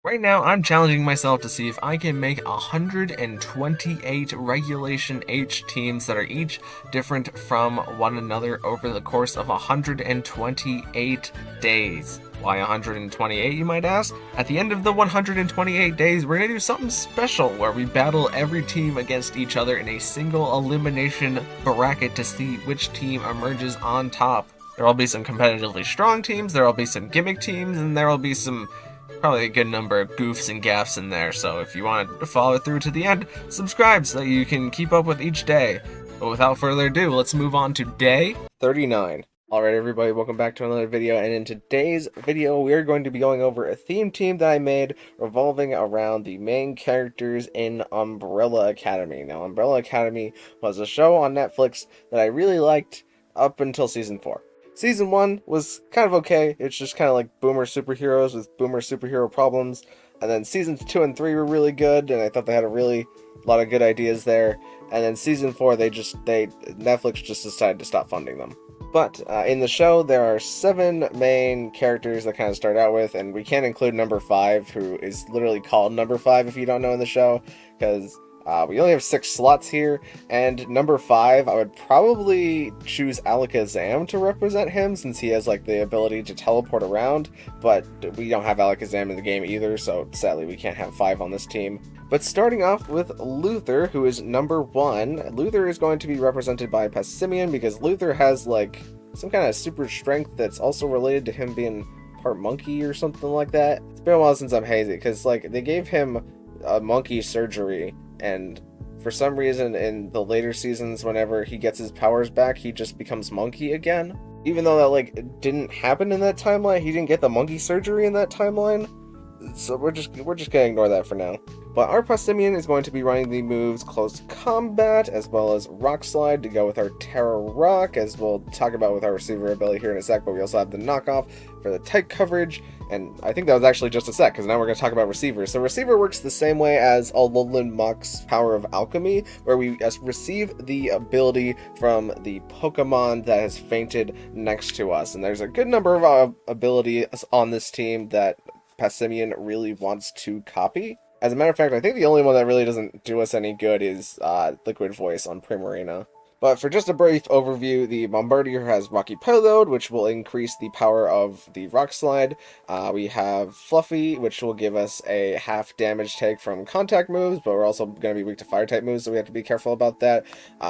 Right now, I'm challenging myself to see if I can make 128 Regulation H teams that are each different from one another over the course of 128 days. Why 128, you might ask? At the end of the 128 days, we're going to do something special where we battle every team against each other in a single elimination bracket to see which team emerges on top. There will be some competitively strong teams, there will be some gimmick teams, and there will be some probably a good number of goofs and gaffs in there, so if you want to follow through to the end, subscribe so that you can keep up with each day. But without further ado, let's move on to day 39. Alright everybody, welcome back to another video, and in today's video we are going to be going over a theme team that I made revolving around the main characters in Umbrella Academy. Now, Umbrella Academy was a show on Netflix that I really liked up until Season 4. Season 1 was kind of okay. It's just kind of like boomer superheroes with boomer superhero problems. And then Seasons 2 and 3 were really good, and I thought they had a lot of good ideas there. And then Season 4, Netflix just decided to stop funding them. But in the show, there are 7 main characters that kind of start out with, and we can't include number 5, who is literally called number 5 if you don't know in the show, because we only have 6 slots here, and number 5, I would probably choose Alakazam to represent him, since he has like the ability to teleport around, but we don't have Alakazam in the game either, so sadly we can't have 5 on this team. But starting off with Luther, who is number 1, Luther is going to be represented by Passimian, because Luther has like some kind of super strength that's also related to him being part monkey or something like that. It's been a while since I'm hazy, because like they gave him a monkey surgery, and for some reason in the later seasons, whenever he gets his powers back, he just becomes monkey again. Even though that like didn't happen in that timeline, he didn't get the monkey surgery in that timeline. So we're just gonna ignore that for now. But our Passimian is going to be running the moves Close Combat, as well as Rock Slide to go with our Terra Rock, as we'll talk about with our receiver ability here in a sec, but we also have the Knockoff for the tight coverage, and I think that was actually just a sec, because now we're going to talk about Receiver. So Receiver works the same way as Alolan Muck's Power of Alchemy, where we receive the ability from the Pokemon that has fainted next to us, and there's a good number of abilities on this team that Passimian really wants to copy. As a matter of fact, I think the only one that really doesn't do us any good is Liquid Voice on Primarina. But for just a brief overview, the Bombardier has Rocky Payload, which will increase the power of the Rock Slide. We have Fluffy, which will give us a half damage take from contact moves, but we're also going to be weak to fire type moves, so we have to be careful about that.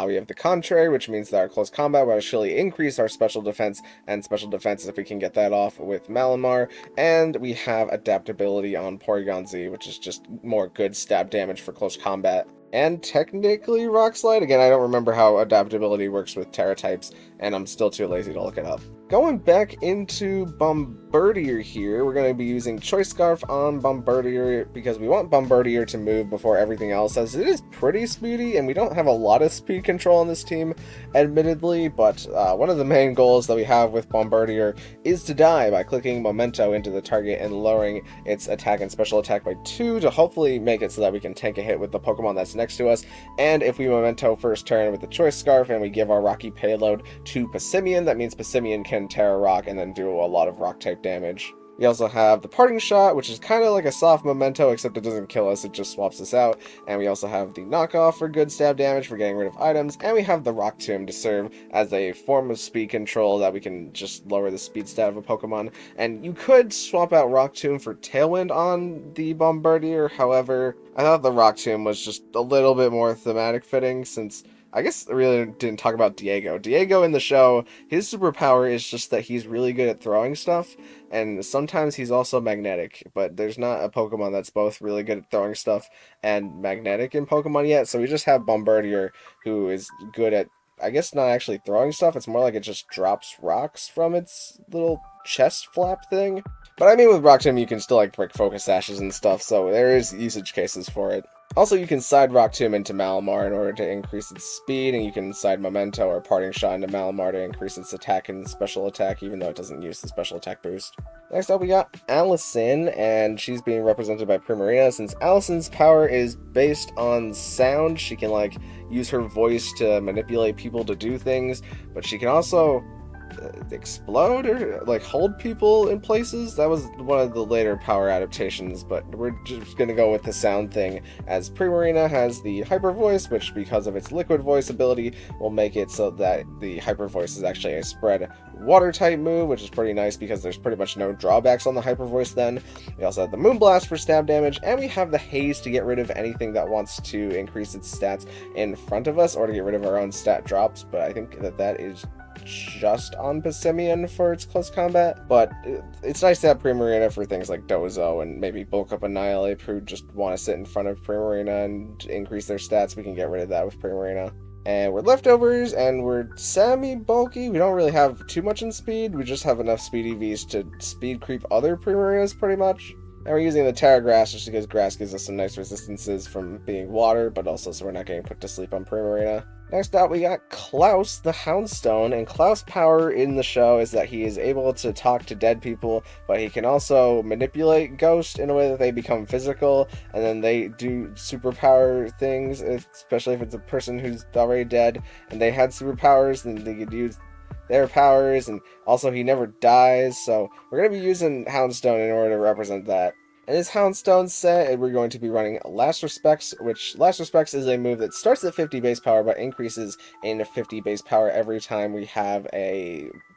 We have the Contrary, which means that our close combat will actually increase our special defense, and special defense if we can get that off with Malamar. And we have Adaptability on Porygon Z, which is just more good stab damage for close combat. And technically Rock Slide. Again, I don't remember how adaptability works with Terra types, and I'm still too lazy to look it up. Going back into Bombardier here, we're going to be using Choice Scarf on Bombardier because we want Bombardier to move before everything else, as it is pretty speedy, and we don't have a lot of speed control on this team, admittedly, but one of the main goals that we have with Bombardier is to die by clicking Memento into the target and lowering its attack and special attack by 2 to hopefully make it so that we can tank a hit with the Pokemon that's next to us. And if we Memento first turn with the Choice Scarf and we give our Rocky Payload to Passimian, that means Passimian can Terra Rock and then do a lot of rock type damage. We also have the Parting Shot, which is kind of like a soft Memento, except it doesn't kill us, it just swaps us out. And we also have the Knockoff for good stab damage for getting rid of items, and we have the Rock Tomb to serve as a form of speed control that we can just lower the speed stat of a Pokemon. And you could swap out Rock Tomb for Tailwind on the Bombardier, however, I thought the Rock Tomb was just a little bit more thematic fitting, since I guess I really didn't talk about Diego. Diego in the show, his superpower is just that he's really good at throwing stuff, and sometimes he's also magnetic, but there's not a Pokemon that's both really good at throwing stuff and magnetic in Pokemon yet, so we just have Bombardier, who is good at, I guess, not actually throwing stuff, it's more like it just drops rocks from its little chest flap thing. But I mean, with Rock Tomb, you can still like break Focus Sashes and stuff, so there is usage cases for it. Also, you can side Rock Tomb into Malamar in order to increase its speed, and you can side Memento or Parting Shot into Malamar to increase its attack and special attack, even though it doesn't use the special attack boost. Next up, we got Allison, and she's being represented by Primarina. Since Allison's power is based on sound, she can like use her voice to manipulate people to do things, but she can also explode or like hold people in places. That was one of the later power adaptations, but we're just gonna go with the sound thing, as Primarina has the hyper voice, which because of its liquid voice ability will make it so that the hyper voice is actually a spread water type move, which is pretty nice because there's pretty much no drawbacks on the hyper voice then. We also have the Moonblast for stab damage, and we have the Haze to get rid of anything that wants to increase its stats in front of us or to get rid of our own stat drops, but I think that is just on Passimian for its close combat. But it's nice to have Primarina for things like Dozo and maybe bulk up Annihilate who just want to sit in front of Primarina and increase their stats. We can get rid of that with Primarina. And we're leftovers, and we're semi-bulky. We don't really have too much in speed. We just have enough speed EVs to speed creep other Primarinas, pretty much. And we're using the Terra Grass just because grass gives us some nice resistances from being water, but also so we're not getting put to sleep on Primarina. Next up, we got Klaus the Houndstone, and Klaus' power in the show is that he is able to talk to dead people, but he can also manipulate ghosts in a way that they become physical, and then they do superpower things, especially if it's a person who's already dead, and they had superpowers, then they could use their powers, and also he never dies, so we're going to be using Houndstone in order to represent that. In this Houndstone set, we're going to be running Last Respects, which Last Respects is a move that starts at 50 base power, but increases in 50 base power every time we have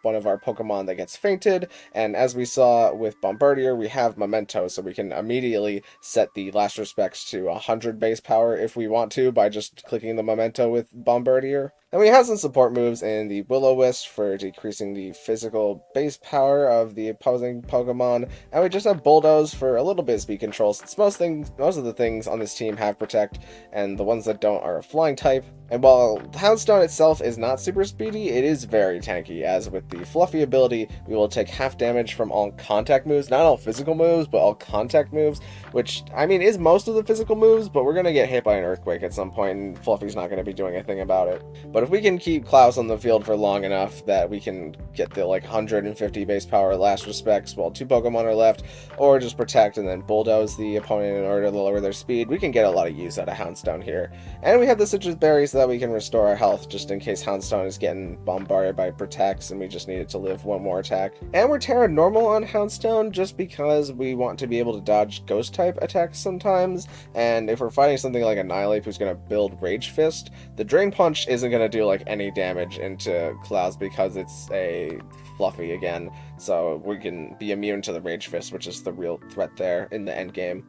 one of our Pokemon that gets fainted, and as we saw with Bombardier, we have Memento, so we can immediately set the Last Respects to 100 base power if we want to by just clicking the Memento with Bombardier. And we have some support moves in the Will-O-Wisp for decreasing the physical base power of the opposing Pokemon, and we just have Bulldoze for a little bit of speed control, since most of the things on this team have Protect, and the ones that don't are a flying type. And while Houndstone itself is not super speedy, it is very tanky, as with the Fluffy ability, we will take half damage from all contact moves, not all physical moves, but all contact moves, which, I mean, is most of the physical moves, but we're going to get hit by an Earthquake at some point, and Fluffy's not going to be doing anything about it. But if we can keep Klaus on the field for long enough that we can get the, 150 base power Last Respects while 2 Pokemon are left, or just Protect and then Bulldoze the opponent in order to lower their speed, we can get a lot of use out of Houndstone here. And we have the Citrus Berry so that we can restore our health just in case Houndstone is getting bombarded by Protects and we just need it to live one more attack. And we're Terra Normal on Houndstone just because we want to be able to dodge Ghost type attacks sometimes, and if we're fighting something like Annihilate who's going to build Rage Fist, the Drain Punch isn't going to do any damage into Klaus because it's a Fluffy again, so we can be immune to the Rage Fist, which is the real threat there in the end game.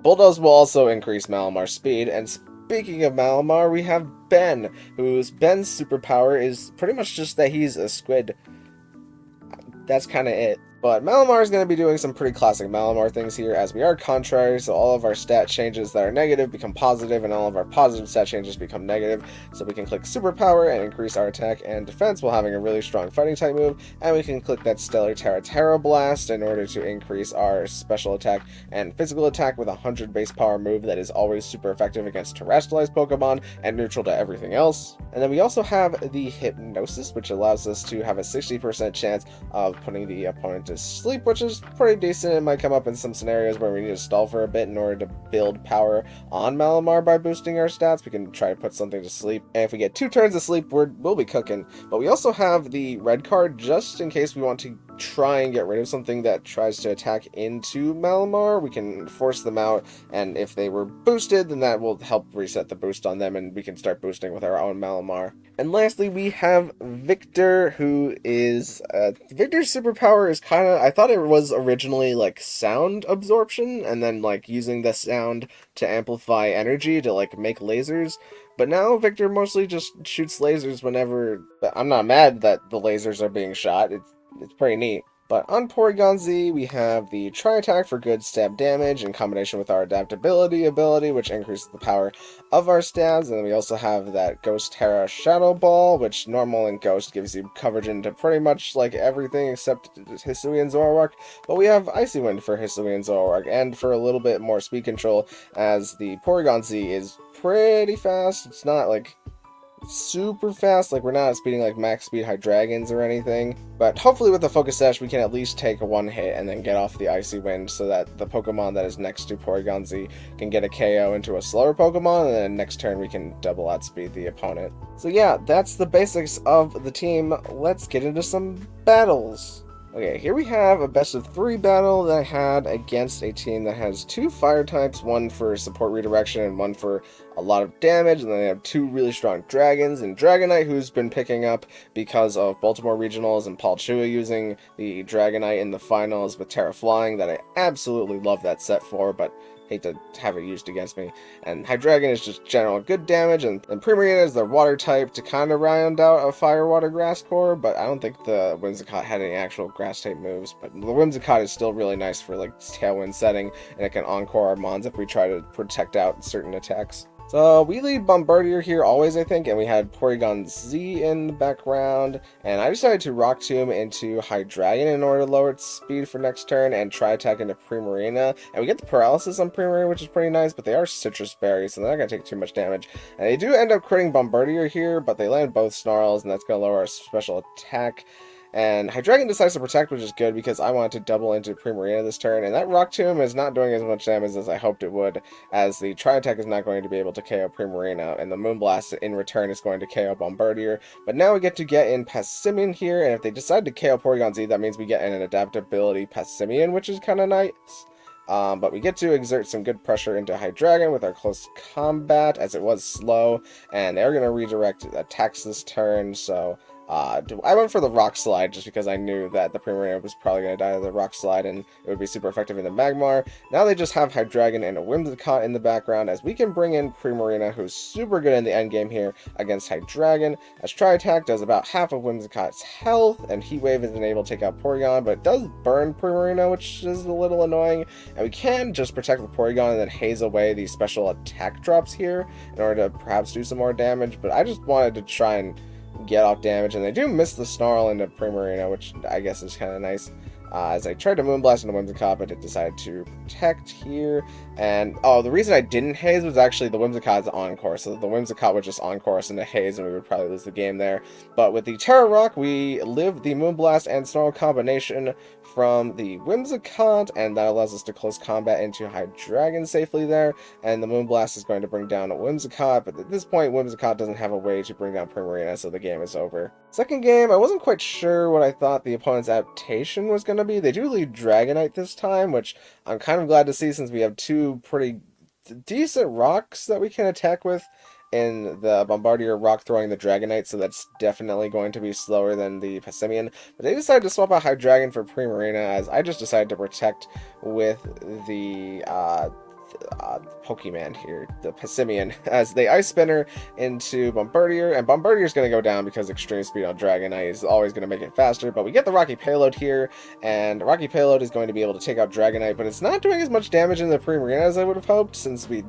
Bulldoze will also increase Malamar's speed, and speaking of Malamar, we have Ben, Ben's superpower is pretty much just that he's a squid. That's kind of it. But Malamar is going to be doing some pretty classic Malamar things here, as we are contrary, so all of our stat changes that are negative become positive, and all of our positive stat changes become negative, so we can click Superpower and increase our attack and defense while having a really strong fighting type move, and we can click that Stellar Terra Blast in order to increase our special attack and physical attack with a 100 base power move that is always super effective against terrestrialized Pokemon and neutral to everything else. And then we also have the Hypnosis, which allows us to have a 60% chance of putting the opponent to sleep, which is pretty decent. It might come up in some scenarios where we need to stall for a bit in order to build power on Malamar by boosting our stats. We can try to put something to sleep, and if we get 2 turns of sleep, we'll be cooking. But we also have the red card just in case we want to try and get rid of something that tries to attack into Malamar. We can force them out, and if they were boosted, then that will help reset the boost on them, and we can start boosting with our own Malamar. And lastly, we have Victor, who is Victor's superpower is kind of, I thought it was originally sound absorption, and then using the sound to amplify energy to make lasers. But now Victor mostly just shoots lasers whenever. I'm not mad that the lasers are being shot. It's pretty neat. But on Porygon Z, we have the Tri-Attack for good stab damage in combination with our Adaptability ability, which increases the power of our stabs. And then we also have that Ghost Terra Shadow Ball, which normal and Ghost gives you coverage into pretty much everything except Hisuian Zoroark. But we have Icy Wind for Hisuian Zoroark, and for a little bit more speed control, as the Porygon Z is pretty fast. It's not super fast, like we're not speeding like max speed Hydreigons or anything, but hopefully with the Focus Sash we can at least take one hit and then get off the Icy Wind so that the Pokemon that is next to Porygon Z can get a KO into a slower Pokemon, and then next turn we can double outspeed the opponent. So yeah, that's the basics of the team. Let's get into some battles. Okay, here we have a best of 3 battle that I had against a team that has 2 fire types, one for support redirection and one for a lot of damage, and then they have 2 really strong dragons, and Dragonite, who's been picking up because of Baltimore Regionals and Paul Chua using the Dragonite in the finals with Terra Flying, that I absolutely love that set for, but hate to have it used against me. And Hydreigon is just general good damage, and Primarina is the water type to kind of round out a fire water grass core, but I don't think the Whimsicott had any actual grass type moves. But the Whimsicott is still really nice for like Tailwind setting, and it can encore our Mons if we try to protect out certain attacks. So we lead Bombardier here always, I think, and we had Porygon Z in the background, and I decided to Rock Tomb into Hydreigon in order to lower its speed for next turn and try attack into Primarina, and we get the paralysis on Primarina, which is pretty nice, but they are citrus berries, so they're not going to take too much damage, and they do end up critting Bombardier here, but they land both Snarls, and that's going to lower our special attack. And Hydreigon decides to protect, which is good because I wanted to double into Primarina this turn, and that Rock Tomb is not doing as much damage as I hoped it would, as the Tri-Attack is not going to be able to KO Primarina, and the Moonblast in return is going to KO Bombardier. But now we get to get in Passimian here, and if they decide to KO Porygon Z, that means we get in an Adaptability Passimian, which is kind of nice. But we get to exert some good pressure into Hydreigon with our close combat, as it was slow, and they're going to redirect attacks this turn, so I went for the Rock Slide just because I knew that the Primarina was probably going to die to the Rock Slide and it would be super effective in the Magmar. Now they just have Hydreigon and a Whimsicott in the background, as we can bring in Primarina, who's super good in the endgame here against Hydreigon, as Tri-Attack does about half of Whimsicott's health, and Heat Wave isn't able to take out Porygon, but it does burn Primarina, which is a little annoying, and we can just protect the Porygon and then haze away these special attack drops here in order to perhaps do some more damage, but I just wanted to try and get off damage, and they do miss the Snarl into Primarina, which I guess is kind of nice. As I tried to Moonblast into Whimsicott, but it decided to protect here. And, the reason I didn't haze was actually the Whimsicott's Encore, so the Whimsicott would just Encore us into haze, and we would probably lose the game there. But with the Terra Rock, we live the Moonblast and Snarl combination from the Whimsicott, and that allows us to close combat into Hydreigon safely there, and the Moonblast is going to bring down a Whimsicott, but at this point, Whimsicott doesn't have a way to bring down Primarina, so the game is over. Second game, I wasn't quite sure what I thought the opponent's adaptation was going to be. They do lead Dragonite this time, which I'm kind of glad to see since we have 2 pretty decent rocks that we can attack with in the Bombardier rock throwing the Dragonite, so that's definitely going to be slower than the Passimian. But they decided to swap out Hydreigon for Primarina, as I just decided to protect with the Pokemon here, the Passimian, as they Ice Spinner into Bombardier, and Bombardier's going to go down because Extreme Speed on Dragonite is always going to make it faster, but we get the Rocky Payload here, and Rocky Payload is going to be able to take out Dragonite, but it's not doing as much damage in the Primarina as I would have hoped, since we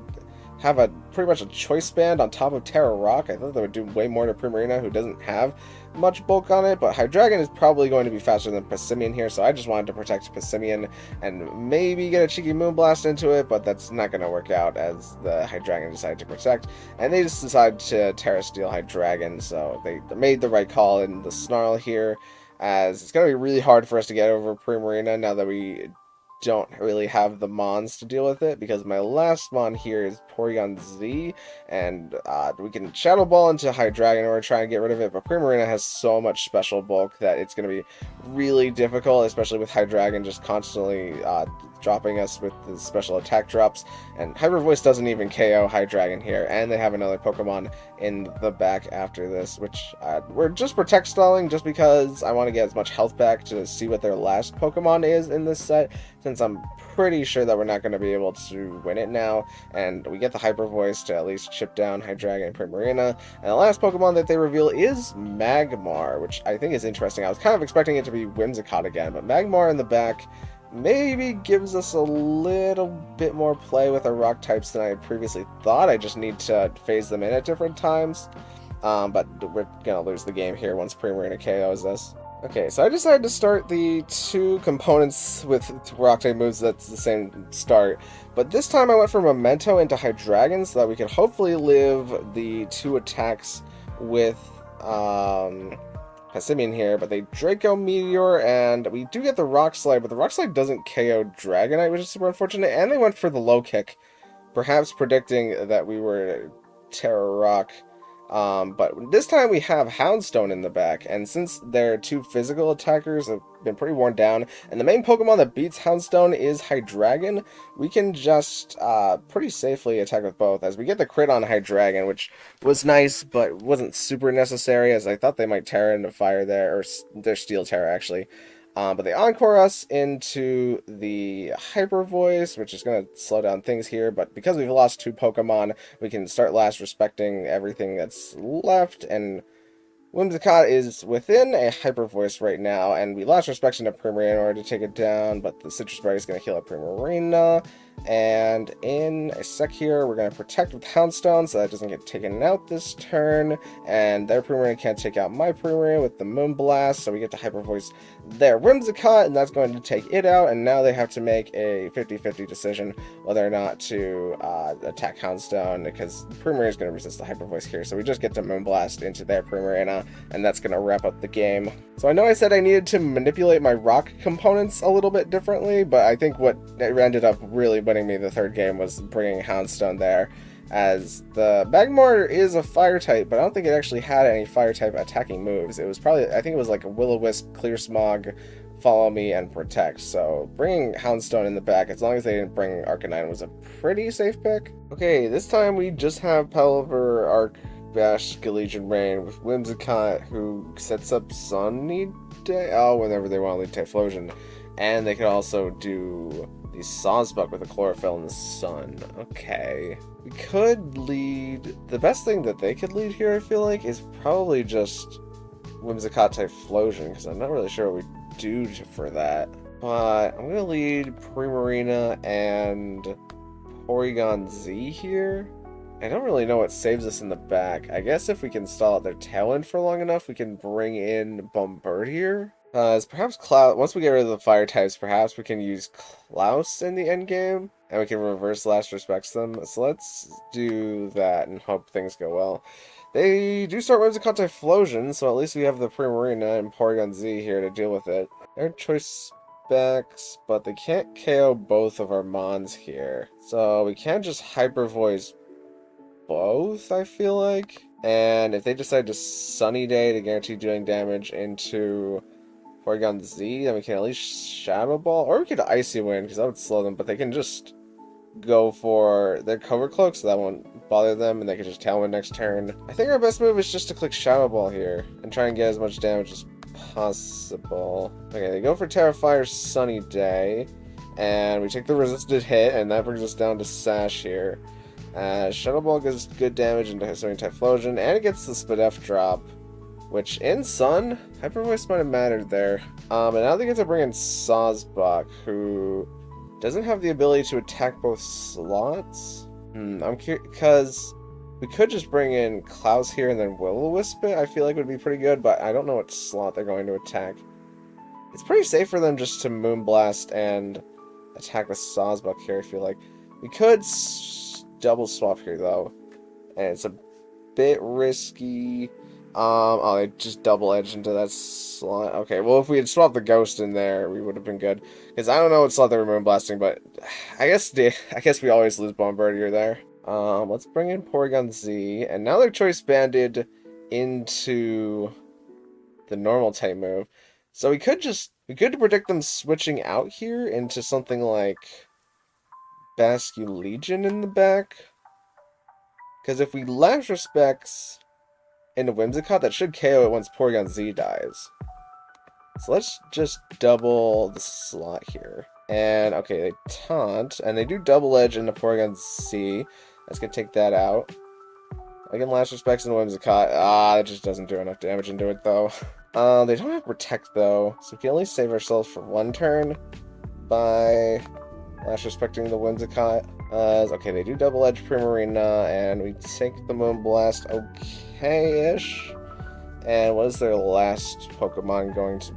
have pretty much a choice band on top of Terra Rock. I thought that would do way more to Primarina, who doesn't have much bulk on it, but Hydreigon is probably going to be faster than Passimian here, so I just wanted to protect Passimian and maybe get a cheeky Moonblast into it, but that's not going to work out as the Hydreigon decided to protect, and they just decided to Terra Steel Hydreigon, so they made the right call in the Snarl here, as it's going to be really hard for us to get over Primarina now that we don't really have the Mons to deal with it, because my last Mon here is Porygon Z, and we can Shadow Ball into Hydreigon or try and get rid of it, but Primarina has so much special bulk that it's going to be really difficult, especially with Hydreigon just constantly dropping us with the special attack drops, and Hyper Voice doesn't even KO Hydreigon here, and they have another Pokemon in the back after this, which we're just Protect stalling just because I want to get as much health back to see what their last Pokemon is in this set, since I'm pretty sure that we're not going to be able to win it now, and we get the Hyper Voice to at least chip down Hydreigon and Primarina, and the last Pokemon that they reveal is Magmar, which I think is interesting. I was kind of expecting it to be Whimsicott again, but Magmar in the back maybe gives us a little bit more play with our rock types than I previously thought. I just need to phase them in at different times, but we're gonna lose the game here once Primarina KOs us. Okay, so I decided to start the 2 components with rock type moves that's the same start, but this time I went for Memento into Hydreigon so that we could hopefully live the 2 attacks with Passimian here, but they Draco Meteor, and we do get the Rock Slide, but the Rock Slide doesn't KO Dragonite, which is super unfortunate, and they went for the low kick, perhaps predicting that we were Terra Rock. But this time we have Houndstone in the back, and since their two physical attackers have been pretty worn down, and the main Pokemon that beats Houndstone is Hydreigon, we can just pretty safely attack with both, as we get the crit on Hydreigon, which was nice, but wasn't super necessary, as I thought they might Terra into Fire there, or their Steel Terra actually. But they encore us into the Hyper Voice, which is going to slow down things here. But because we've lost two Pokemon, we can start last respecting everything that's left. And Whimsicott is within a Hyper Voice right now. And we lost respect into Primarina in order to take it down. But the Citrus Berry is going to heal up Primarina. And in a sec here, we're going to protect with Houndstone so that doesn't get taken out this turn. And their Primarina can't take out my Primarina with the Moonblast, so we get to Hyper Voice their Whimsicott, and that's going to take it out. And now they have to make a 50-50 decision whether or not to attack Houndstone, because Primarina is going to resist the Hyper Voice here. So we just get to Moonblast into their Primarina, and that's going to wrap up the game. So I know I said I needed to manipulate my rock components a little bit differently, but I think what ended up really winning me the third game was bringing Houndstone there, as the Magmar is a fire type, but I don't think it actually had any fire type attacking moves. It was probably, I think it was like a Will-O-Wisp, Clear Smog, Follow Me, and Protect. So bringing Houndstone in the back, as long as they didn't bring Arcanine, was a pretty safe pick. Okay, this time we just have Pelipper, Arc, Bash, Gallegian Rain with Whimsicott, who sets up Sunny Day. Oh, whenever they want to lead Typhlosion. And they could also do the Sawsbuck with a Chlorophyll in the Sun. Okay. We could lead... The best thing that they could lead here, I feel like, is probably just Whimsicott Typhlosion, because I'm not really sure what we do for that. But I'm going to lead Primarina and Porygon Z here. I don't really know what saves us in the back. I guess if we can stall out their Tailwind for long enough, we can bring in Bombardier. As perhaps Klaus, once we get rid of the fire types, perhaps we can use Klaus in the end game, and we can reverse last respects them. So let's do that and hope things go well. They do start Whimsicott Typhlosion, so at least we have the Primarina and Porygon Z here to deal with it. Their choice specs, but they can't KO both of our Mons here. So we can't just Hyper Voice both, I feel like. And if they decide to Sunny Day to guarantee doing damage into Porygon Z, then we can at least Shadow Ball, or we could Icy Wind, because that would slow them, but they can just go for their Cover Cloak, so that won't bother them, and they can just Tailwind next turn. I think our best move is just to click Shadow Ball here, and try and get as much damage as possible. Okay, they go for Terrifier Sunny Day, and we take the resisted hit, and that brings us down to Sash here. Shadow Ball gives good damage into Hisuian Typhlosion, and it gets the Spadef drop, which in Sun, Hyper Voice might have mattered there. And now they get to bring in Sawsbuck, who doesn't have the ability to attack both slots. I'm curious, because we could just bring in Klaus here and then Will-O-Wisp it, I feel like would be pretty good, but I don't know what slot they're going to attack. It's pretty safe for them just to Moonblast and attack with Sawsbuck here, I feel like. We could double swap here, though, and it's a bit risky. Oh, they just double edged into that slot. Okay, well, if we had swapped the Ghost in there, we would have been good. Because I don't know what slot they were Moonblasting, but I guess we always lose Bombardier there. Let's bring in Porygon Z, and now their choice banded into the normal type move. So we could predict them switching out here into something like Basculegion in the back. Because if we lash respects into Whimsicott, that should KO it once Porygon Z dies. So let's just double the slot here. And okay, they taunt, and they do double edge into Porygon Z. That's gonna take that out. I can lash respects into Whimsicott. That just doesn't do enough damage into it though. They don't have Protect though, so we can only save ourselves for one turn by lash respecting the Whimsicott. Okay, they do double edge Primarina, and we take the Moonblast okay-ish. And what is their last Pokemon going to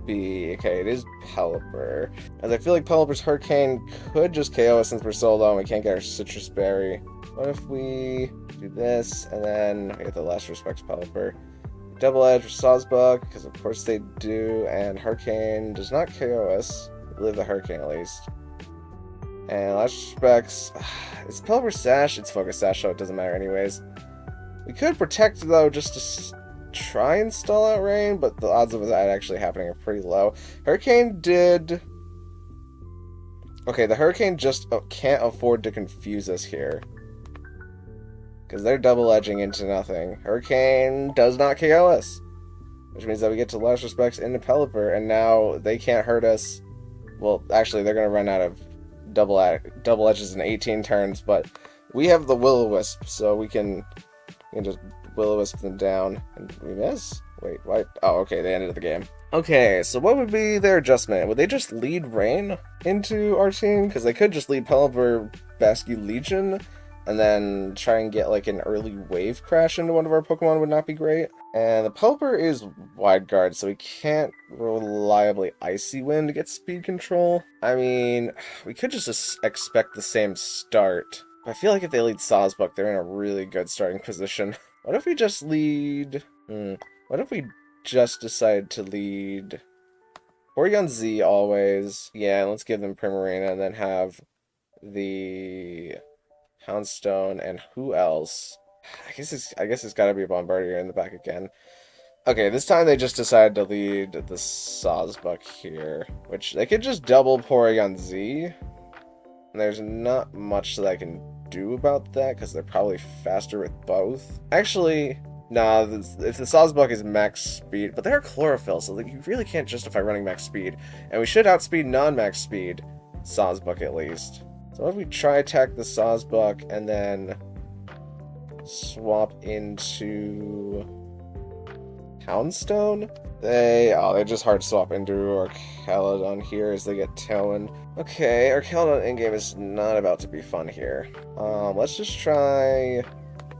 be... Okay, it is Pelipper. As I feel like Pelipper's Hurricane could just KO us since we're so low and we can't get our Citrus Berry. What if we do this, and then we get the Last Respects Pelipper. Double Edge for Sawsbuck, because of course they do, and Hurricane does not KO us. We live the Hurricane at least. And Last Respects... It's Pelipper Sash, it's Focus Sash, so it doesn't matter anyways. We could Protect, though, just to try and stall out Rain, but the odds of that actually happening are pretty low. Hurricane did... Okay, the Hurricane just can't afford to confuse us here. Because they're double-edging into nothing. Hurricane does not KO us. Which means that we get to Last Respects into Pelipper, and now they can't hurt us. Well, actually, they're going to run out of double edges in 18 turns, but we have the Will-O-Wisp, so we can just Will-O-Wisp them down. And we miss? Wait, what? Oh, okay, they ended the game. Okay, so what would be their adjustment? Would they just lead Rain into our team? Because they could just lead Pelipper, Basque Legion, and then try and get like an early wave crash into one of our Pokemon would not be great. And the Pelipper is Wide Guard, so we can't reliably Icy Wind to get speed control. I mean, we could just expect the same start. I feel like if they lead Sawsbuck, they're in a really good starting position. What if we just lead... What if we just decide to lead Porygon Z always? Yeah, let's give them Primarina and then have the Houndstone and who else? I guess it's gotta be a Bombardier in the back again. Okay, this time they just decided to lead the Sawsbuck here, which they could just double Porygon Z. And there's not much that I can do about that because they're probably faster with both. Actually, nah, if the Sawsbuck is max speed, but they're Chlorophyll, so you really can't justify running max speed. And we should outspeed non-max speed Sawsbuck at least. So if we try attack the Sawsbuck and then swap into Houndstone, they just hard swap into Archaludon here as they get Tailwind. Okay, Archaludon in-game is not about to be fun here. Let's just try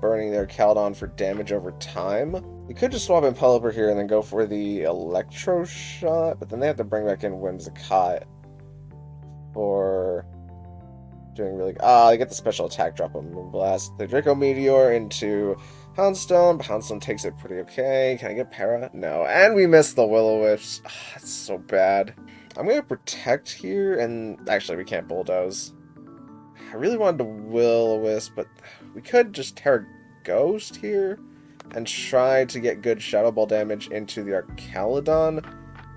burning their Archaludon for damage over time. We could just swap in Pelipper here and then go for the Electro Shot, but then they have to bring back in Whimsicott for doing really... they get the special attack drop on Moonblast. The Draco Meteor into Houndstone, but Houndstone takes it pretty okay. Can I get Para? No. And we missed the Will-O-Wisp. That's so bad. I'm going to Protect here, and actually we can't Bulldoze. I really wanted to Will-O-Wisp, but we could just Terra Ghost here and try to get good Shadow Ball damage into the Archaludon.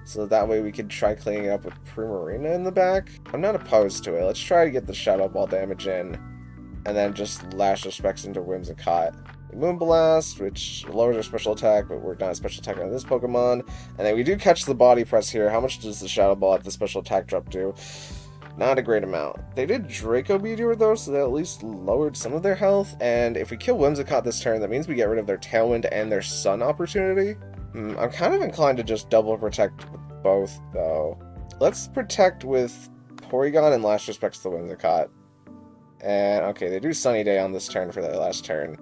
So that way we could try cleaning it up with Primarina in the back. I'm not opposed to it. Let's try to get the Shadow Ball damage in. And then just Lash Respects into Whimsicott. Moonblast, which lowers our special attack, but we're not a special attacker on this Pokemon. And then we do catch the Body Press here. How much does the Shadow Ball at the special attack drop do? Not a great amount. They did Draco Meteor though, so that at least lowered some of their health. And if we kill Whimsicott this turn, that means we get rid of their Tailwind and their Sun opportunity. I'm kind of inclined to just double Protect with both, though. Let's Protect with Porygon and Last Respects the Whimsicott. And, okay, they do Sunny Day on this turn for their last turn.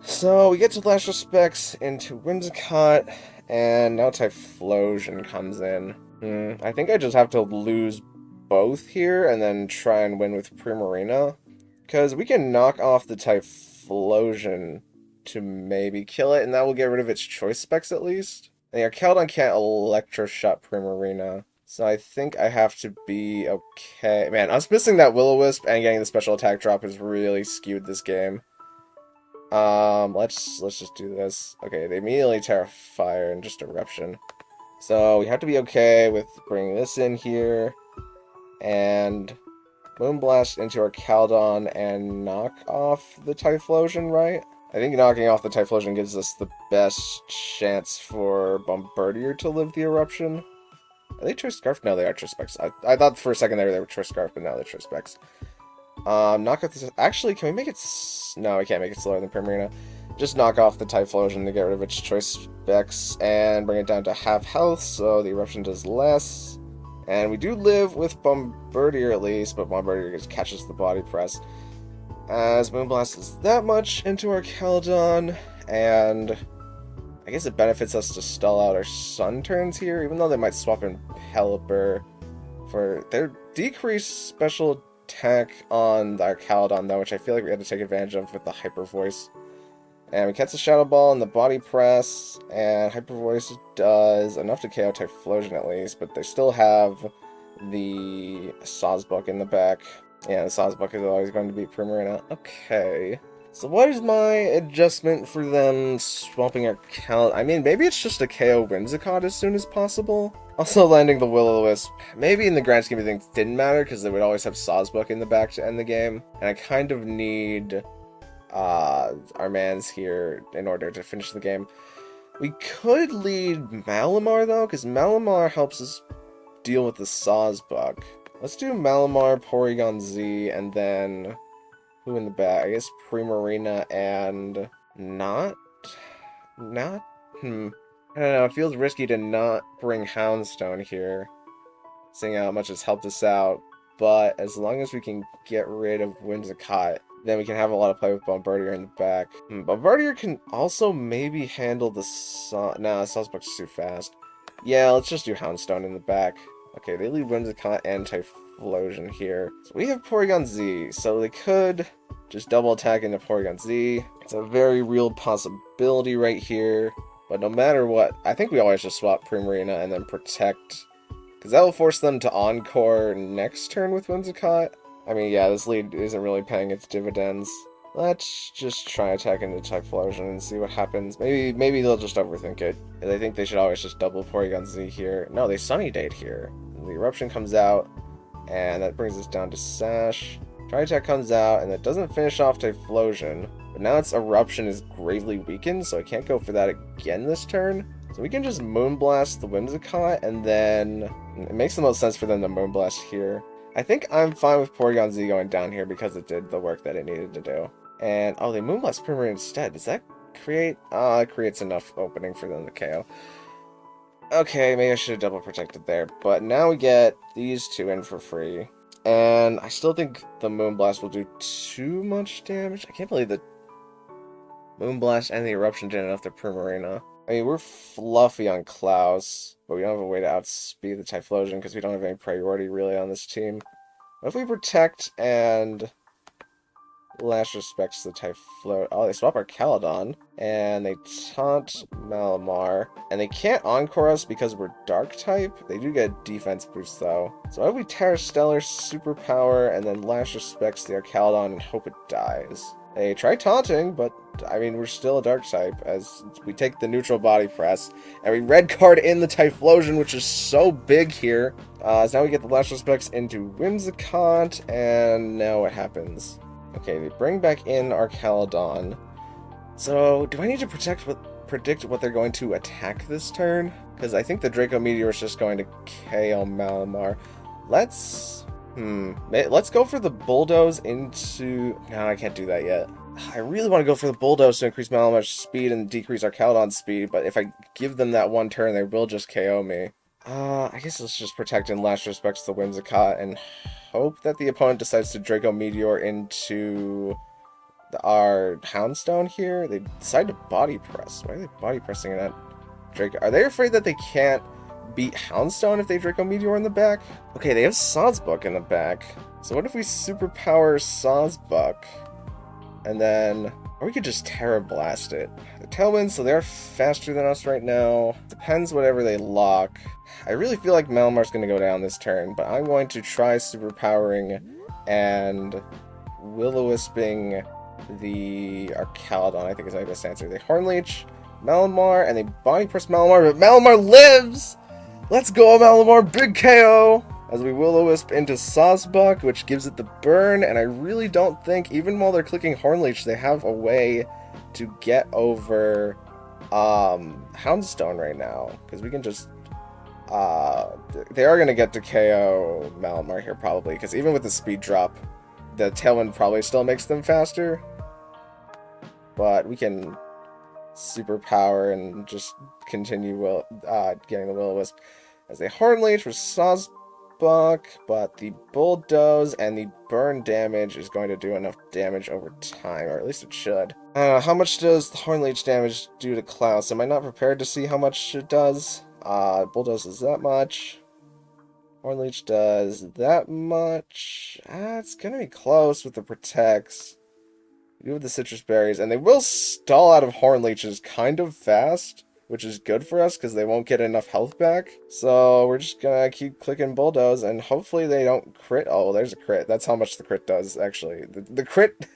So, we get to Last Respects into Whimsicott, and now Typhlosion comes in. I think I just have to lose both here, and then try and win with Primarina. Because we can knock off the Typhlosion to maybe kill it, and that will get rid of its choice specs at least. And the Archaludon can't Electroshot Primarina, so I think I have to be okay. Man, us missing that Will-O-Wisp and getting the special attack drop has really skewed this game. Let's just do this. Okay, they immediately Terra Fire and just Eruption. So we have to be okay with bringing this in here, and Moonblast into Archaludon and knock off the Typhlosion, right? I think knocking off the Typhlosion gives us the best chance for Bombardier to live the Eruption. Are they Choice Scarf? No, they are Choice Specs. I thought for a second there they were Choice Scarf, but now they're Choice Specs. Knock off this... Actually, can we make it... No, we can't make it slower than Primarina. Just knock off the Typhlosion to get rid of its Choice Specs and bring it down to half health, so the Eruption does less. And we do live with Bombardier at least, but Bombardier just catches the Body Press. As Moonblast is that much into Archaludon, and I guess it benefits us to stall out our Sun turns here, even though they might swap in Pelipper for their decreased special attack on our Caledon, though, which I feel like we had to take advantage of with the Hyper Voice. And we catch the Shadow Ball and the Body Press, and Hyper Voice does enough to KO Typhlosion at least, but they still have the Sawsbuck in the back. Yeah, the Sawsbuck is always going to beat Primarina. Okay. So what is my adjustment for them swapping our I mean, maybe it's just a KO Whimsicott as soon as possible. Also landing the Will-O-Wisp, maybe in the grand scheme of things didn't matter, because they would always have Sawsbuck in the back to end the game. And I kind of need our mans here in order to finish the game. We could lead Malamar, though, because Malamar helps us deal with the Sawsbuck. Let's do Malamar, Porygon Z, and then who in the back? I guess Primarina and not. I don't know, it feels risky to not bring Houndstone here, seeing how much it's helped us out, but as long as we can get rid of Whimsicott, then we can have a lot of play with Bombardier in the back. Bombardier can also maybe handle the Sawsbuck's too fast. Yeah, let's just do Houndstone in the back. Okay, they leave Whimsicott and Typhlosion here. So we have Porygon Z, so they could just double attack into Porygon Z. It's a very real possibility right here. But no matter what, I think we always just swap Primarina and then Protect, because that will force them to Encore next turn with Whimsicott. I mean, yeah, this lead isn't really paying its dividends. Let's just try attacking the Typhlosion and see what happens. Maybe they'll just overthink it. I think they should always just double Porygon Z here. No, they Sunny Date here. The Eruption comes out, and that brings us down to Sash. Tri-Attack comes out, and it doesn't finish off Typhlosion. But now its Eruption is gravely weakened, so I can't go for that again this turn. So we can just Moonblast the Whimsicott, and then it makes the most sense for them to Moonblast here. I think I'm fine with Porygon Z going down here because it did the work that it needed to do. And, oh, they Moonblast Primarina instead. Does that create... it creates enough opening for them to KO. Okay, maybe I should have double protected there. But now we get these two in for free. And I still think the Moonblast will do too much damage. I can't believe the Moonblast and the Eruption did enough to Primarina. I mean, we're fluffy on Klaus, but we don't have a way to outspeed the Typhlosion because we don't have any priority really on this team. What if we Protect and Lash Respects the Typhlosion? Oh, they swap our Caledon, and they taunt Malamar, and they can't Encore us because we're Dark type. They do get a defense boost though. So what if we Terra Stellar, Superpower, and then Lash Respects the Caledon and hope it dies? They try taunting, but I mean, we're still a Dark type as we take the neutral Body Press, and we red card in the Typhlosion, which is so big here. So now we get the Lash Respects into Whimsicott, and now what happens? Okay, they bring back in our Caledon. So, do I need to predict what they're going to attack this turn? Because I think the Draco Meteor is just going to KO Malamar. Let's go for the Bulldoze into... No, I can't do that yet. I really want to go for the Bulldoze to increase Malamar's speed and decrease our Caledon's speed, but if I give them that one turn, they will just KO me. I guess let's just Protect and Lash Respects the Whimsicott and hope that the opponent decides to Draco Meteor into our Houndstone here. They decide to Body Press. Why are they Body Pressing that Draco? Are they afraid that they can't beat Houndstone if they Draco Meteor in the back? Okay, they have Sawsbuck in the back. So what if we Superpower Sawsbuck? And then... Or we could just Terra Blast it. The Tailwinds, so they're faster than us right now. Depends whatever they lock. I really feel like Malamar's going to go down this turn, but I'm going to try Superpowering and Will-O-Wisping the Arcaladon, I think is my best answer. They Horn Leech Malamar, and they Body Press Malamar, but Malamar lives! Let's go, Malamar! Big KO! As we Will-O-Wisp into Sawsbuck, which gives it the burn, and I really don't think, even while they're clicking Horn Leech, they have a way to get over Houndstone right now. Because we can just... they are going to get to KO Malamar here, probably, because even with the speed drop, the Tailwind probably still makes them faster. But we can Superpower and just continue getting the Will-O-Wisp. As they Horn Leech with Sawsbuck. Buck, but the Bulldoze and the Burn damage is going to do enough damage over time, or at least it should. How much does the Horn Leech damage do to Klaus? Am I not prepared to see how much it does? Bulldoze is that much. Horn Leech does that much. It's gonna be close with the Protects. You with the Citrus Berries, and they will stall out of Horn Leeches kind of fast, which is good for us because they won't get enough health back. So we're just gonna keep clicking Bulldoze, and hopefully they don't crit. Oh, there's a crit. That's how much the crit does, actually. The crit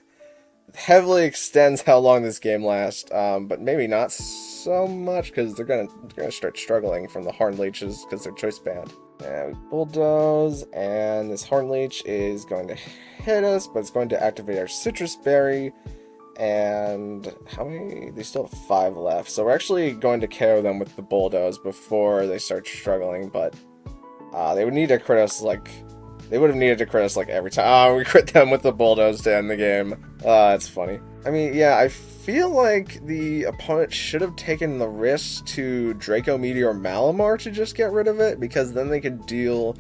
heavily extends how long this game lasts, but maybe not so much because they're gonna start struggling from the Horn Leeches because they're choice banned. And we Bulldoze, and this Horn Leech is going to hit us, but it's going to activate our Citrus Berry. And how many? They still have 5 left. So we're actually going to KO them with the Bulldoze before they start struggling, but they would need to crit us like... They would have needed to crit us like every time. We crit them with the Bulldoze to end the game. That's funny. I mean, yeah, I feel like the opponent should have taken the risk to Draco Meteor Malamar to just get rid of it, because then they could deal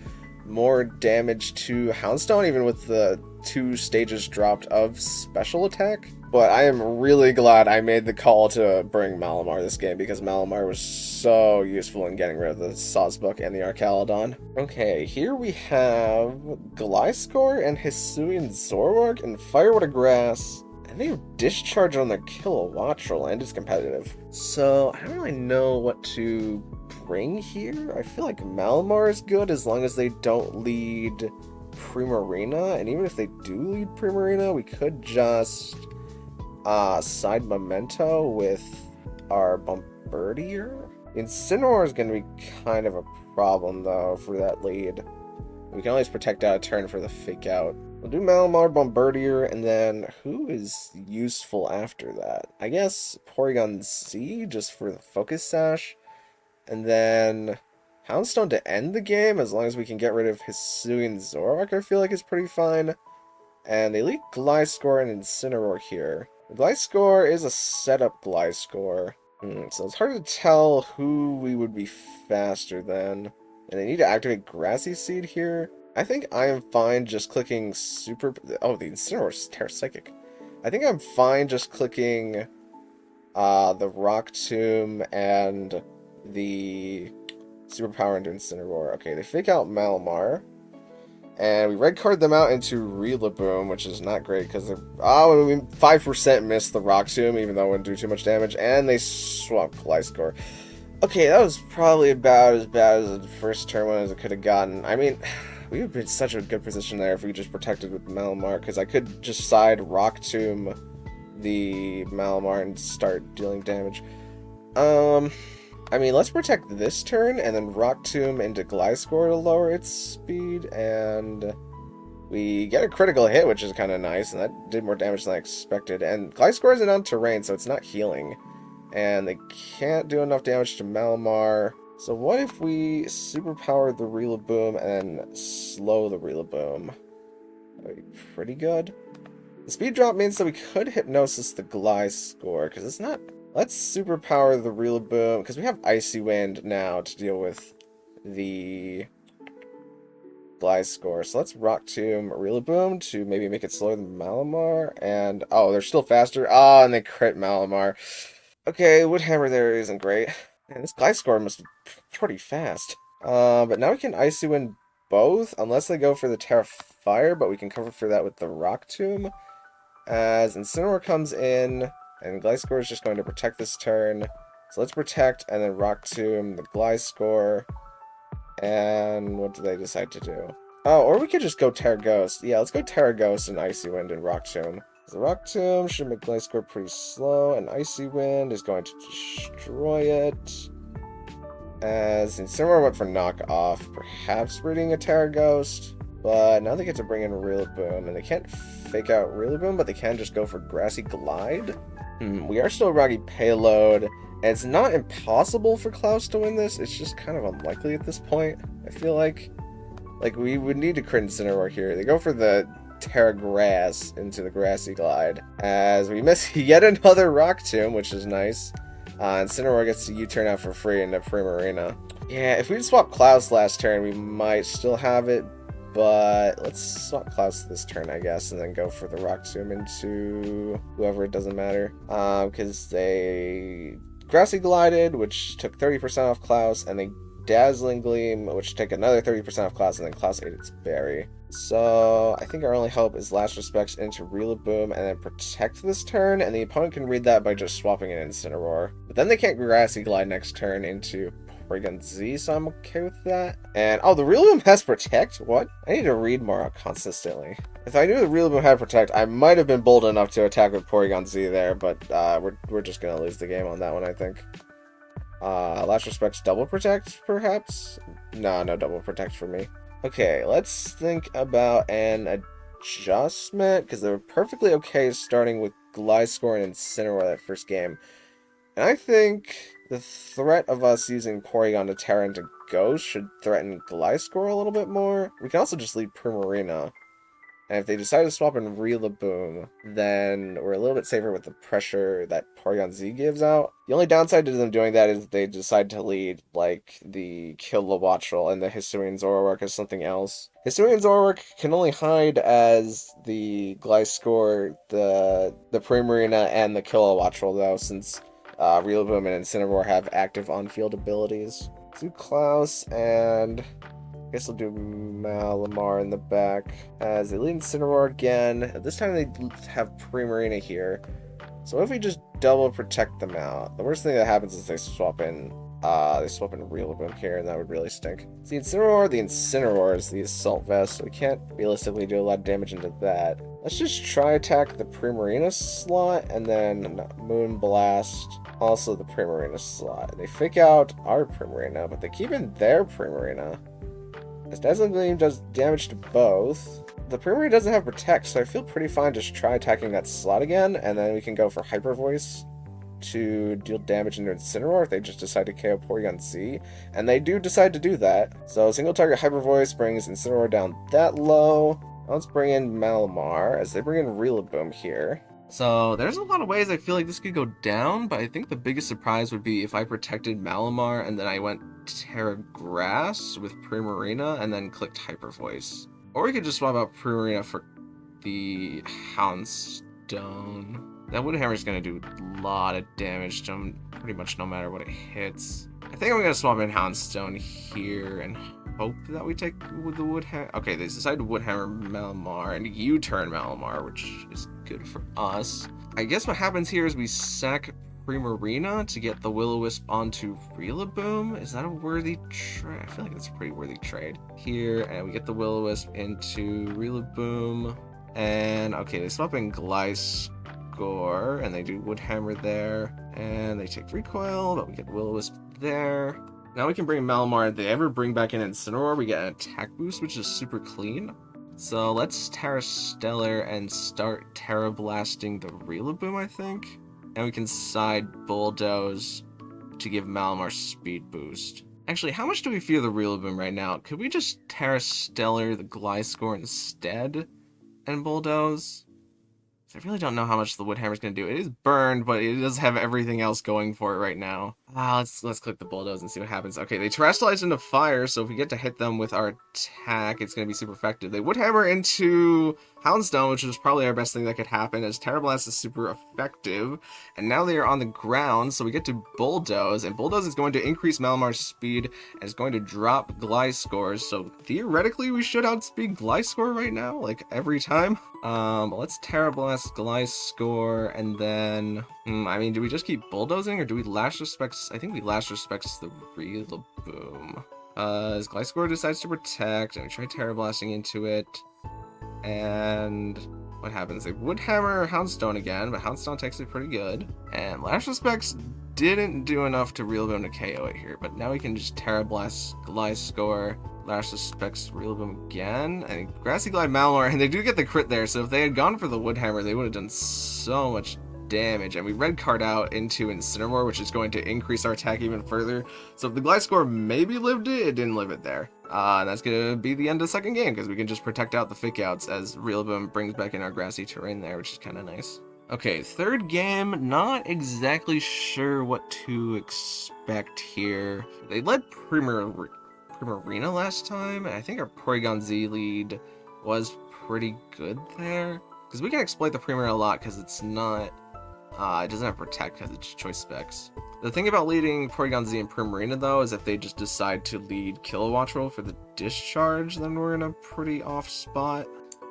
more damage to Houndstone, even with the 2 stages dropped of special attack. But I am really glad I made the call to bring Malamar this game, because Malamar was so useful in getting rid of the Sawsbuck and the Archaludon. Okay, here we have Gliscor and Hisuian Zoroark and Firewater Grass. And they have Discharge on their Kilowattrel, and it's competitive. So, I don't really know what to bring here. I feel like Malamar is good as long as they don't lead Primarina. And even if they do lead Primarina, we could just side Memento with our Bombardier. Incineroar is going to be kind of a problem, though, for that lead. We can always protect out a turn for the Fake Out. We'll do Malamar, Bombardier, and then who is useful after that? I guess Porygon Z, just for the Focus Sash. And then Houndstone to end the game, as long as we can get rid of Hisuian Zoroark, I feel like is pretty fine. And they lead Gliscor and Incineroar here. Gliscor is a setup Gliscor. So it's hard to tell who we would be faster than. And they need to activate Grassy Seed here. I think I am fine just clicking Super... Oh, the Incineroar is Terra Psychic. I think I'm fine just clicking the Rock Tomb and the Superpower into Incineroar. Okay, they fake out Malamar. And we red card them out into Rillaboom, which is not great because they're... Oh, we 5% missed the Rock Tomb, even though it wouldn't do too much damage. And they swap Gliscor. Okay, that was probably about as bad as the first turn one as it could have gotten. I mean, we would be in such a good position there if we just protected with Malamar, because I could just side Rock Tomb the Malamar and start dealing damage. I mean, let's protect this turn, and then Rock Tomb into Gliscor to lower its speed, and we get a critical hit, which is kind of nice, and that did more damage than I expected. And Gliscor isn't on terrain, so it's not healing, and they can't do enough damage to Malamar. So what if we superpower the Rillaboom and slow the Rillaboom? That would be pretty good. The speed drop means that we could Hypnosis the Gliscor, because it's not... Let's superpower the Rillaboom, because we have Icy Wind now to deal with the Gliscor. So let's Rock Tomb Rillaboom to maybe make it slower than Malamar. And, oh, they're still faster. Oh, and they crit Malamar. Okay, Woodhammer there isn't great. Man, this Gliscor must be pretty fast. But now we can Icy Wind both, unless they go for the Terra Fire, but we can cover for that with the Rock Tomb. As Incineroar comes in... And Gliscor is just going to protect this turn. So let's protect and then Rock Tomb the Gliscor. And what do they decide to do? Oh, or we could just go Terra Ghost. Yeah, let's go Terra Ghost and Icy Wind and Rock Tomb. The Rock Tomb should make Gliscor pretty slow, and Icy Wind is going to destroy it. As Incineroar went for Knock Off, perhaps breeding a Terra Ghost. But now they get to bring in Rillaboom, and they can't fake out Rillaboom, but they can just go for Grassy Glide. We are still Rocky Payload, and it's not impossible for Klaus to win this, it's just kind of unlikely at this point, I feel like. Like, we would need to crit Incineroar here. They go for the Terra Grass into the Grassy Glide, as we miss yet another Rock Tomb, which is nice. Incineroar gets to U-turn out for free into Primarina. Yeah, if we swap Klaus last turn, we might still have it, but let's swap Klaus this turn, I guess, and then go for the Rock Tomb into whoever, it doesn't matter. Because they Grassy Glided, which took 30% off Klaus, and they Dazzling Gleam, which took another 30% off Klaus, and then Klaus ate its berry. So I think our only hope is Last Respects into Rillaboom and then protect this turn, and the opponent can read that by just swapping an Incineroar. But then they can't Grassy Glide next turn into Porygon Z, so I'm okay with that. And oh, the Rillaboom has Protect? What? I need to read more consistently. If I knew the Rillaboom had Protect, I might have been bold enough to attack with Porygon Z there, but we're just gonna lose the game on that one, I think. Last Respects double Protect, perhaps? No double Protect for me. Okay, let's think about an adjustment, because they were perfectly okay starting with Gliscor and Incineroar that first game. And I think the threat of us using Porygon to Terra into Ghost should threaten Gliscor a little bit more. We can also just leave Primarina. And if they decide to swap in Rillaboom, then we're a little bit safer with the pressure that Porygon Z gives out. The only downside to them doing that is they decide to lead, like, the Kilowattrel and the Hisuian Zoroark as something else. Hisuian Zoroark can only hide as the Gliscor, the Primarina, and the Kilowattrel, though, since Rillaboom and Incineroar have active on-field abilities. Let's do Klaus, and I guess I'll do Malamar in the back as they lead Incineroar again. This time they have Primarina here. So if we just double protect them out, the worst thing that happens is they swap in Rillaboom here, and that would really stink. So the Incineroar is the Assault Vest, so we can't realistically do a lot of damage into that. Let's just try attack the Primarina slot, and then Moonblast, also the Primarina slot. They fake out our Primarina, but they keep in their Primarina. As Dazzling Gleam does damage to both, the Primarina doesn't have Protect, so I feel pretty fine just try attacking that slot again, and then we can go for Hyper Voice to deal damage into Incineroar if they just decide to KO Porygon Z, and they do decide to do that. So single target Hyper Voice brings Incineroar down that low. Let's bring in Malamar as they bring in Rillaboom here. So there's a lot of ways I feel like this could go down, but I think the biggest surprise would be if I protected Malamar and then I went Terra Grass with Primarina and then clicked Hyper Voice. Or we could just swap out Primarina for the Houndstone. That Woodhammer is going to do a lot of damage to him pretty much no matter what it hits. I think I'm going to swap in Houndstone here and hope that we take with the Woodhammer. Okay, they decide to Woodhammer Malamar and U-turn Malamar, which is good for us. I guess what happens here is we sack Primarina to get the Will-O-Wisp onto Rillaboom. Is that a worthy trade? I feel like it's a pretty worthy trade. Here, and we get the Will-O-Wisp into Rillaboom. And, okay, they swap in Gliscor, and they do Woodhammer there. And they take Recoil, but we get Will-O-Wisp there. Now we can bring Malamar. If they ever bring back in Incineroar, we get an attack boost, which is super clean. So let's Terra Stellar and start Terra Blasting the Rillaboom, I think. And we can side Bulldoze to give Malamar speed boost. Actually, how much do we fear the Rillaboom right now? Could we just Terra Stellar the Gliscor instead and Bulldoze? I really don't know how much the Woodhammer is going to do. It is burned, but it does have everything else going for it right now. Let's click the Bulldoze and see what happens. Okay, they Terrestrialize into fire, so if we get to hit them with our attack, it's going to be super effective. They Woodhammer into Houndstone, which is probably our best thing that could happen, as Terra Blast is super effective. And now they are on the ground, so we get to Bulldoze, and Bulldoze is going to increase Malamar's speed, and is going to drop Gliscor, so theoretically we should outspeed Gliscor right now, like every time. Let's Terra Blast Gliscor, and then, I mean, do we just keep bulldozing, or do we Last Respects? I think we Last Respects the Rillaboom. As Gliscor decides to protect, and we try Terra Blasting into it, and what happens? They Woodhammer Houndstone again, but Houndstone takes it pretty good, and Last Respects didn't do enough to Rillaboom to KO it here, but now we can just Terra Blast Gliscor, Last Respects Rillaboom again, and Grassy Glide Malamar, and they do get the crit there, so if they had gone for the Woodhammer, they would have done so much damage, and we red card out into Incineroar, which is going to increase our attack even further. So if the Gliscor maybe lived it, it didn't live it there. And that's going to be the end of the second game, because we can just protect out the fake outs as Rillaboom brings back in our grassy terrain there, which is kind of nice. Okay, third game, not exactly sure what to expect here. They led Primarina last time, and I think our Porygon Z lead was pretty good there. Because we can exploit the Primarina a lot, because it's not, it doesn't have Protect, because it's Choice Specs. The thing about leading Porygon Z and Primarina, though, is if they just decide to lead Kilowatt Roll for the Discharge, then we're in a pretty off spot.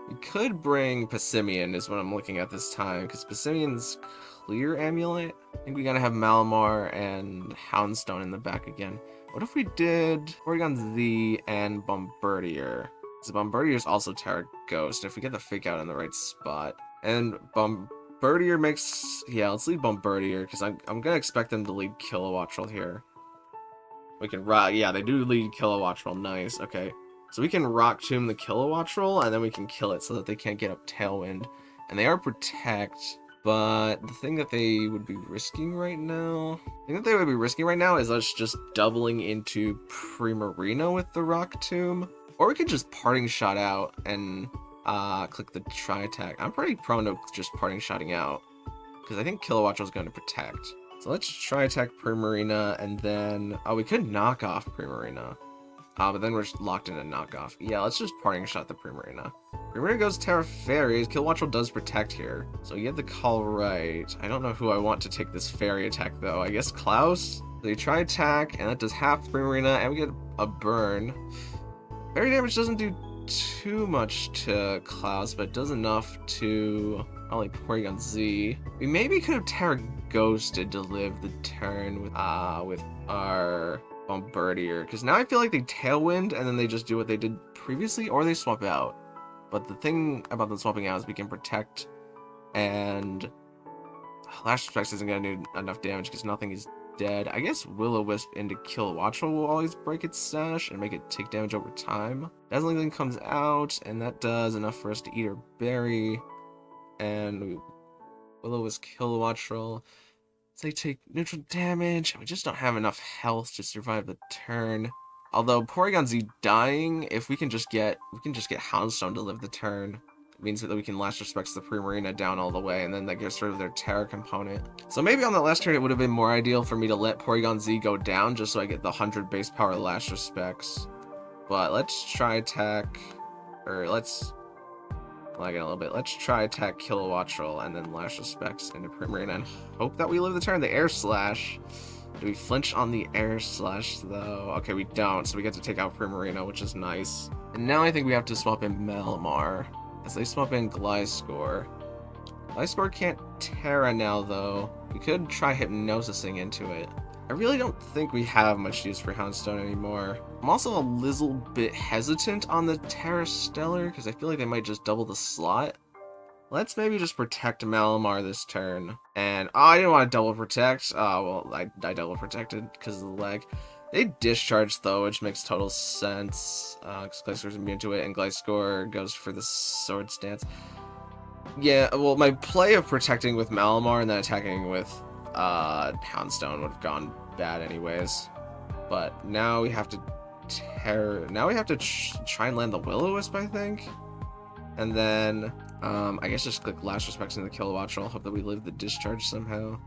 We could bring Passimian, is what I'm looking at this time, because Passimian's clear amulet. I think we gotta have Malamar and Houndstone in the back again. What if we did Porygon Z and Bombardier? Because Bombardier is also Terra Ghost, if we get the Fake Out in the right spot. And Bombardier makes... Yeah, let's lead Bombardier, because I'm gonna expect them to lead Kilowatt Roll here. We can... Yeah, they do lead Kilowatt Roll, nice, okay. So we can Rock Tomb the Kilowatt Roll, and then we can kill it so that they can't get up Tailwind. And they are Protect, but the thing that they would be risking right now... is us just doubling into Primarina with the Rock Tomb. Or we could just Parting Shot out and click the Tri-Attack. I'm pretty prone to just Parting Shotting out, because I think Kilowatt Roll is going to Protect. So let's Tri-Attack Primarina, and then... Oh, we could knock off Primarina. But then we're locked in a knockoff. Yeah, let's just Parting Shot the Primarina. Primarina goes Terra Fairies. Kilowatt Roll does Protect here, so you get the call right. I don't know who I want to take this Fairy attack, though. I guess Klaus? They try attack, and that does half Primarina, and we get a burn. Fairy damage doesn't do too much to Klaus, but it does enough to only Porygon Z. We maybe could have Terra Ghosted to live the turn with our Bombardier, because now I feel like they Tailwind and then they just do what they did previously, or they swap out. But the thing about them swapping out is we can Protect, and Lash Specs isn't going to do enough damage because nothing is dead. I guess Will-O-Wisp into Kilowatt Roll will always break its stash and make it take damage over time. Dazzling Gleam comes out, and that does enough for us to eat our berry, and Will-O-Wisp Kilowatt Roll. They take neutral damage, and we just don't have enough health to survive the turn. Although Porygon Z dying, if we can just get Houndstone to live the turn, it means that we can Last Respects the Primarina down all the way, and then that gets rid of their Terra component. So maybe on that last turn it would have been more ideal for me to let Porygon Z go down just so I get the 100 base power Last Respects. But let's try attack, or let's lagging a little bit. Let's try attack Kilowatt Roll and then Lash Respects into Primarina and hope that we live the turn. The Air Slash. Do we flinch on the Air Slash though? Okay, we don't, so we get to take out Primarina, which is nice. And now I think we have to swap in Malamar, as they swap in Gliscor. Gliscor can't Terra now though. We could try Hypnosising into it. I really don't think we have much use for Houndstone anymore. I'm also a little bit hesitant on the Terra Stellar, because I feel like they might just double the slot. Let's maybe just Protect Malamar this turn. And, oh, I didn't want to double Protect. Oh, well, I double Protected because of the lag. They Discharge, though, which makes total sense, because Gliscor's immune to it, and Gliscor goes for the Sword Stance. Yeah, well, my play of protecting with Malamar and then attacking with Houndstone would have gone bad anyways. But now we have to try and land the Will-O-Wisp, I think. And then, I guess just click Last Respects into the Kilowatt Roll, hope that we live the Discharge somehow.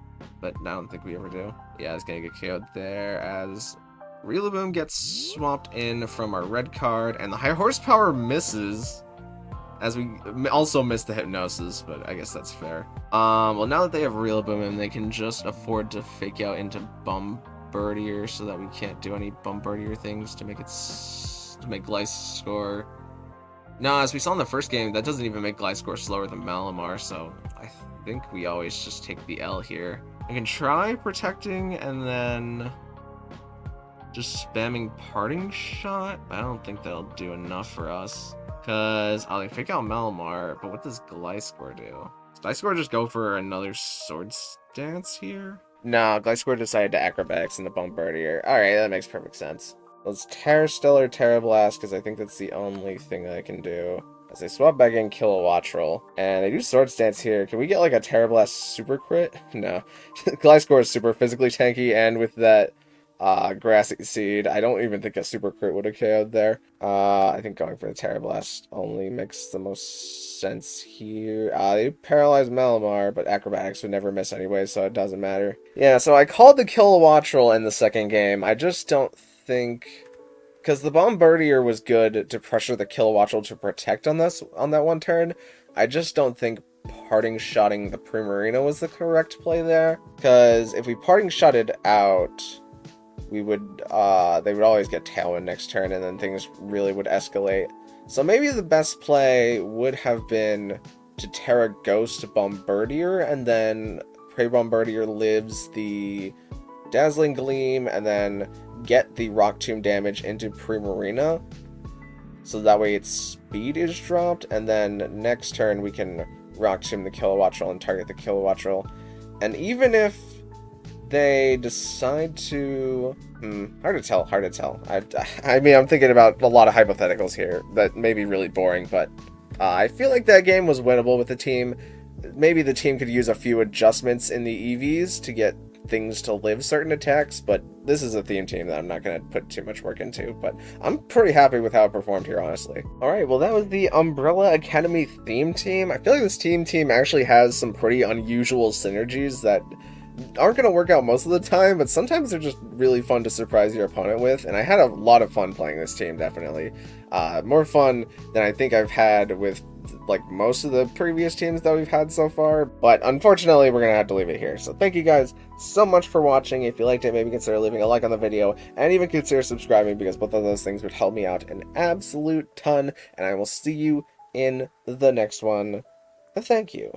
But I don't think we ever do. Yeah, it's gonna get KO'd there as Rillaboom gets swapped in from our red card, and the High Horsepower misses, as we also missed the Hypnosis, but I guess that's fair. Well, now that they have Rillaboom in, they can just afford to Fake Out into Bombardier so that we can't do any Bombardier things to make Gliscor. No, as we saw in the first game, that doesn't even make Gliscor slower than Malamar, so I think we always just take the L here. I can try protecting and then just spamming Parting Shot. I don't think that'll do enough for us, because I'll Fake Out Malamar, but what does Gliscor do? Does Gliscor just go for another Sword Stance here? No, Gliscor decided to Acrobatics in the Bombardier. Alright, that makes perfect sense. Let's Terra Stellar, Terra Blast, because I think that's the only thing that I can do. As they swap back in Kilowatt Roll, and they do Sword Stance here. Can we get like a Terra Blast super crit? No. Gliscor is super physically tanky, and with that Grassy Seed. I don't even think a Super Crit would have KO'd there. I think going for the Terra Blast only makes the most sense here. They paralyzed Malamar, but Acrobatics would never miss anyway, so it doesn't matter. Yeah, so I called the Kilowattrel in the second game. I just don't think... Because the Bombardier was good to pressure the Kilowattrel to protect on that one turn. I just don't think parting shotting the Primarina was the correct play there. Because if we parting shotted out, we would they would always get Tailwind next turn, and then things really would escalate. So maybe the best play would have been to Terra Ghost Bombardier, and then Prey Bombardier lives the Dazzling Gleam, and then get the Rock Tomb damage into Primarina, so that way its speed is dropped, and then next turn we can Rock Tomb the Kilowattrel and target the Kilowattrel. And even if they decide to... hard to tell. I mean, I'm thinking about a lot of hypotheticals here that may be really boring, but I feel like that game was winnable with the team. Maybe the team could use a few adjustments in the EVs to get things to live certain attacks, but this is a theme team that I'm not going to put too much work into, but I'm pretty happy with how it performed here, honestly. Alright, well that was the Umbrella Academy theme team. I feel like this team actually has some pretty unusual synergies that aren't going to work out most of the time, but sometimes they're just really fun to surprise your opponent with, and I had a lot of fun playing this team, definitely. More fun than I think I've had with like most of the previous teams that we've had so far, but unfortunately we're gonna have to leave it here. So thank you guys so much for watching. If you liked it, maybe consider leaving a like on the video, and even consider subscribing, because both of those things would help me out an absolute ton, and I will see you in the next one. Thank you.